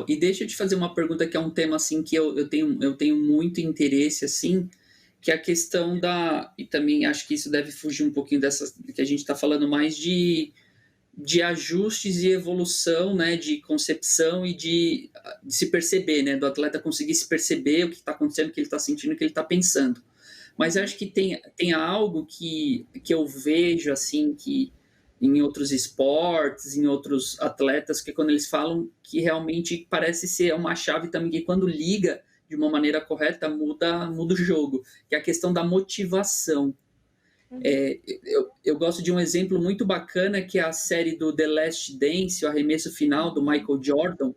legal. E deixa eu te fazer uma pergunta que é um tema assim que eu tenho muito interesse assim, que é a questão da. E também acho que isso deve fugir um pouquinho dessa que a gente está falando mais de ajustes e evolução, né, de concepção e de se perceber, né, do atleta conseguir se perceber o que está acontecendo, o que ele está sentindo, o que ele está pensando. Mas eu acho que tem algo que eu vejo, assim, que em outros esportes, em outros atletas, que quando eles falam que realmente parece ser uma chave também, que quando liga de uma maneira correta, muda o jogo, que é a questão da motivação. Uhum. Eu gosto de um exemplo muito bacana, que é a série do The Last Dance, o arremesso final do Michael Jordan,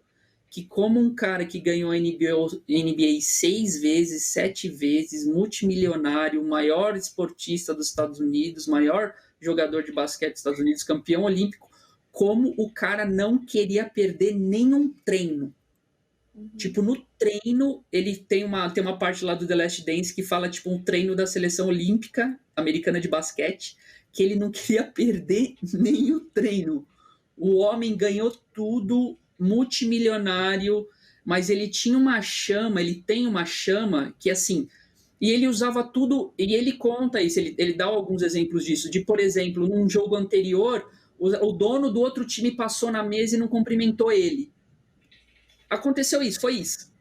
que como um cara que ganhou a NBA 6 vezes, 7 vezes, multimilionário, maior esportista dos Estados Unidos, maior jogador de basquete dos Estados Unidos, campeão olímpico, como o cara não queria perder nenhum treino. Uhum. Tipo, no treino, ele tem uma parte lá do The Last Dance que fala, tipo, um treino da seleção olímpica americana de basquete, que ele não queria perder nem o treino. O homem ganhou tudo, multimilionário, mas ele tinha uma chama, ele tem uma chama que, assim, e ele usava tudo, e ele conta isso, ele dá alguns exemplos disso, de, por exemplo, num jogo anterior, o dono do outro time passou na mesa e não cumprimentou ele. Aconteceu isso, foi isso.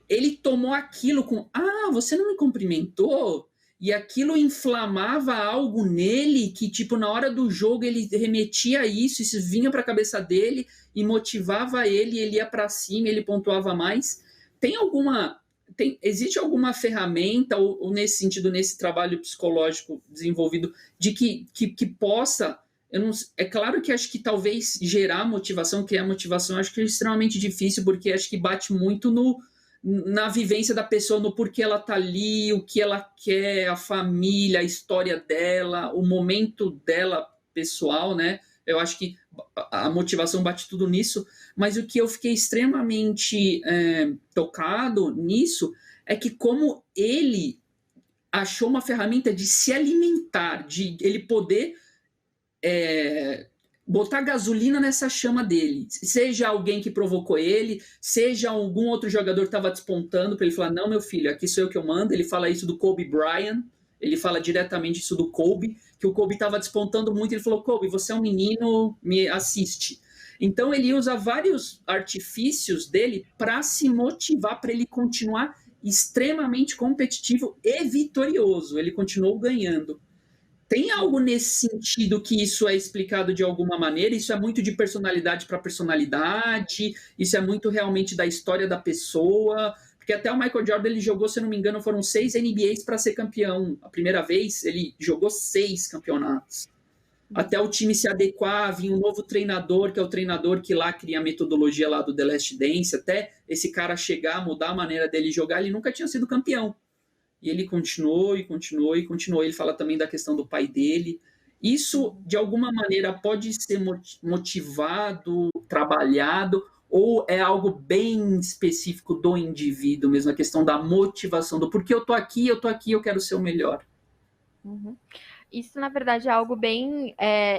Ele tomou aquilo com, você não me cumprimentou? E aquilo inflamava algo nele que, tipo, na hora do jogo ele remetia a isso vinha para a cabeça dele e motivava ele, ele ia para cima, ele pontuava mais. Tem alguma. Existe alguma ferramenta, ou nesse sentido, nesse trabalho psicológico desenvolvido, de que possa. Eu não, é claro que acho que talvez gerar motivação, criar motivação, acho que é extremamente difícil, porque acho que bate muito na vivência da pessoa, no porquê ela tá ali, o que ela quer, a família, a história dela, o momento dela pessoal, né? Eu acho que a motivação bate tudo nisso, mas o que eu fiquei extremamente tocado nisso é que como ele achou uma ferramenta de se alimentar, de ele poder é, botar gasolina nessa chama dele. Seja alguém que provocou ele, seja algum outro jogador que estava despontando para ele falar: não, meu filho, aqui sou eu que eu mando. Ele fala isso do Kobe Bryant, ele fala diretamente isso do Kobe, que o Kobe estava despontando muito. Ele falou: Kobe, você é um menino, me assiste. Então ele usa vários artifícios dele para se motivar, para ele continuar extremamente competitivo e vitorioso. Ele continuou ganhando. Tem algo nesse sentido que isso é explicado de alguma maneira? Isso é muito de personalidade para personalidade? Isso é muito realmente da história da pessoa? Porque até o Michael Jordan, ele jogou, se eu não me engano, foram 6 NBAs para ser campeão. A primeira vez, ele jogou 6 campeonatos. Até o time se adequar, vinha um novo treinador, que é o treinador que lá cria a metodologia lá do The Last Dance, até esse cara chegar, mudar a maneira dele jogar, ele nunca tinha sido campeão. E ele continuou e continuou e continuou. Ele fala também da questão do pai dele. Isso, de alguma maneira, pode ser motivado, trabalhado, ou é algo bem específico do indivíduo mesmo, a questão da motivação, do porquê eu tô aqui, eu quero ser o melhor. Uhum. Isso, na verdade, é algo bem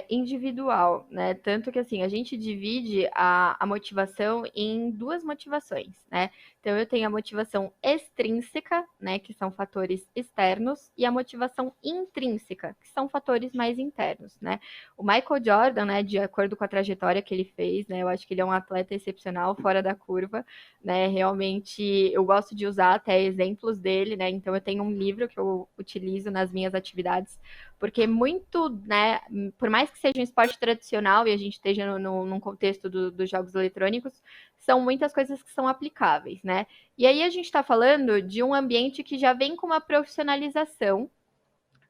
individual, né? Tanto que, assim, a gente divide a motivação em duas motivações, né? Então, eu tenho a motivação extrínseca, né? Que são fatores externos, e a motivação intrínseca, que são fatores mais internos, né? O Michael Jordan, né? De acordo com a trajetória que ele fez, né? Eu acho que ele é um atleta excepcional, fora da curva, né? Realmente, eu gosto de usar até exemplos dele, né? Então, eu tenho um livro que eu utilizo nas minhas atividades, porque muito, né, por mais que seja um esporte tradicional e a gente esteja num contexto dos jogos eletrônicos, são muitas coisas que são aplicáveis, né? E aí a gente está falando de um ambiente que já vem com uma profissionalização,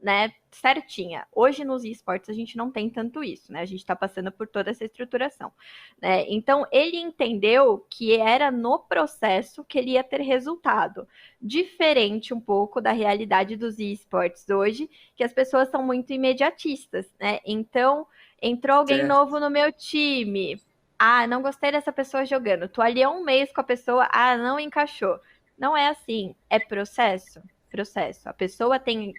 né, certinha. Hoje nos esportes a gente não tem tanto isso, né? A gente está passando por toda essa estruturação, né? Então ele entendeu que era no processo que ele ia ter resultado, diferente um pouco da realidade dos esportes hoje, que as pessoas são muito imediatistas, né? Então entrou alguém Certo. novo no meu time. Ah, não gostei dessa pessoa jogando. Tô ali há um mês com a pessoa. Ah, não encaixou. Não é assim. É processo. processo. A pessoa tem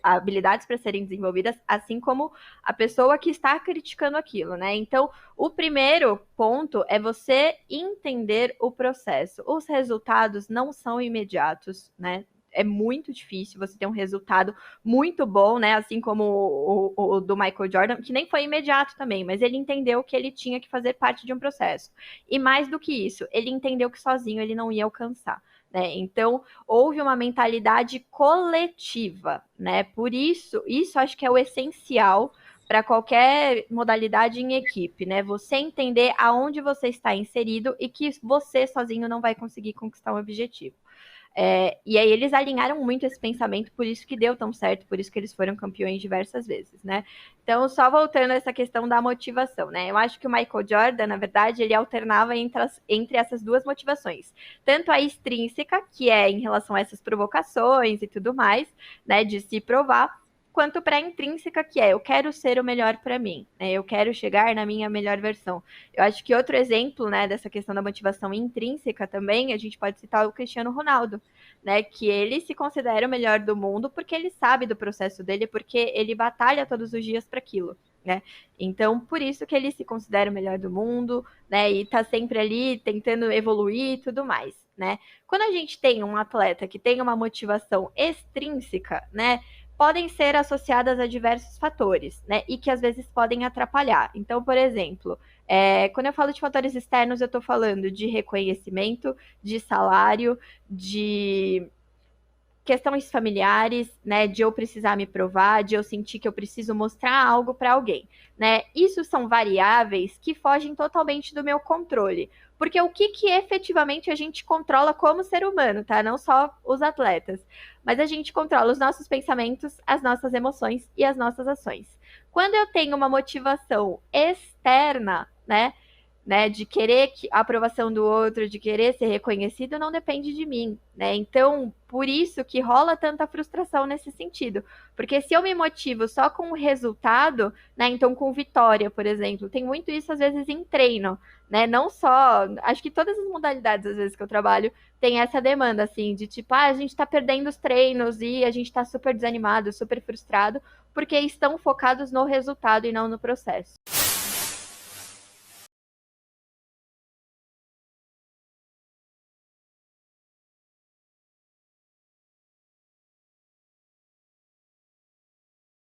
habilidades para serem desenvolvidas, assim como a pessoa que está criticando aquilo, né? Então, o primeiro ponto é você entender o processo. Os resultados não são imediatos, né? É muito difícil você ter um resultado muito bom, né? Assim como o do Michael Jordan, que nem foi imediato também, mas ele entendeu que ele tinha que fazer parte de um processo. E mais do que isso, ele entendeu que sozinho ele não ia alcançar. Né? Então, houve uma mentalidade coletiva, né? Por isso acho que é o essencial para qualquer modalidade em equipe, né? Você entender aonde você está inserido e que você sozinho não vai conseguir conquistar um objetivo. E aí eles alinharam muito esse pensamento, por isso que deu tão certo, por isso que eles foram campeões diversas vezes, né? Então, só voltando a essa questão da motivação, né? Eu acho que o Michael Jordan, na verdade, ele alternava entre essas duas motivações. Tanto a extrínseca, que é em relação a essas provocações e tudo mais, né? De se provar, quanto para a intrínseca, que é eu quero ser o melhor para mim, né? Eu quero chegar na minha melhor versão. Eu acho que outro exemplo, né, dessa questão da motivação intrínseca também, a gente pode citar o Cristiano Ronaldo, né, que ele se considera o melhor do mundo porque ele sabe do processo dele, porque ele batalha todos os dias para aquilo. Né? Então, por isso que ele se considera o melhor do mundo, né? E tá sempre ali tentando evoluir e tudo mais, né? Quando a gente tem um atleta que tem uma motivação extrínseca, né? Podem ser associadas a diversos fatores, né? E que às vezes podem atrapalhar. Então, por exemplo, quando eu falo de fatores externos, eu estou falando de reconhecimento, de salário, de questões familiares, né, de eu precisar me provar, de eu sentir que eu preciso mostrar algo para alguém, né? Isso são variáveis que fogem totalmente do meu controle, porque o que efetivamente a gente controla como ser humano, tá? Não só os atletas, mas a gente controla os nossos pensamentos, as nossas emoções e as nossas ações. Quando eu tenho uma motivação externa, né, de querer a aprovação do outro, de querer ser reconhecido, não depende de mim, né? Então, por isso que rola tanta frustração nesse sentido. Porque se eu me motivo só com o resultado, né? Então, com vitória, por exemplo, tem muito isso às vezes em treino, né? Não só, acho que todas as modalidades às vezes que eu trabalho tem essa demanda assim de tipo, a gente tá perdendo os treinos e a gente tá super desanimado, super frustrado, porque estão focados no resultado e não no processo.